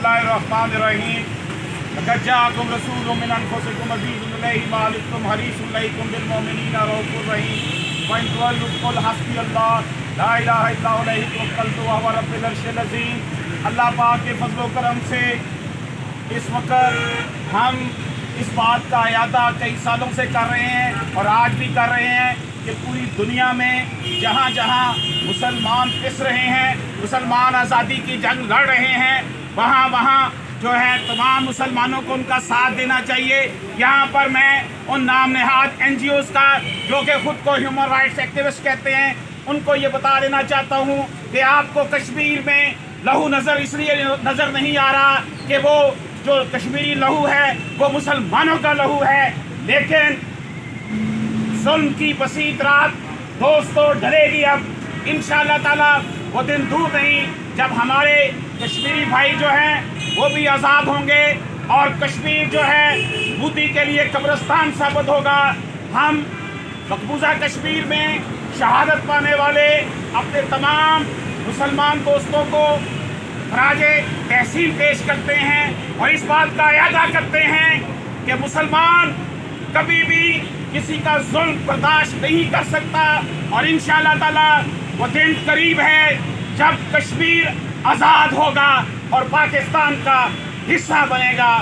बिस्मिल्लाहिर्रहमानिर्रहीम। लक़द जाअकुम रसूलुम मिन अनफुसिकुम अज़ीज़ुन अलैहि मा अनित्तुम हरीसुन अलैकुम बिल मुमिनीना रऊफ़ुर रहीम। व इन तुवल्लू फ़क़ुल हस्बियल्लाह ला इलाहा इल्ला हुवा अलैहि तवक्कलतु व हुवा रब्बुल अर्शिल अज़ीम। अल्लाह पाक के फज़ल व करम से इस वक्त हम इस बात का इरादा कई सालों से कर रहे हैं और आज भी कर रहे हैं कि पूरी दुनिया में जहाँ जहाँ मुसलमान पिस रहे हैं, मुसलमान आज़ादी की जंग लड़ रहे हैं, वहाँ वहाँ जो है तमाम मुसलमानों को उनका साथ देना चाहिए। यहाँ पर मैं उन नाम नहाद NGOs का जो कि ख़ुद को ह्यूमन राइट्स एक्टिविस्ट कहते हैं, उनको ये बता देना चाहता हूँ कि आपको कश्मीर में लहू नज़र इसलिए नज़र नहीं आ रहा कि वो जो कश्मीरी लहू है वो मुसलमानों का लहू है, लेकिन जुल्म की बसीत रात दोस्तों ढलेगी। अब इंशाअल्लाह ताला वो दिन दूर नहीं जब हमारे कश्मीरी भाई जो हैं वो भी आज़ाद होंगे और कश्मीर जो है मोदी के लिए कब्रिस्तान साबित होगा। हम मकबूजा कश्मीर में शहादत पाने वाले अपने तमाम मुसलमान दोस्तों को खराजे तहसीन पेश करते हैं और इस बात का इरादा करते हैं कि मुसलमान कभी भी किसी का जुल्म बर्दाश्त नहीं कर सकता और इंशाअल्लाह ताला वो दिन करीब है जब कश्मीर आज़ाद होगा और पाकिस्तान का हिस्सा बनेगा।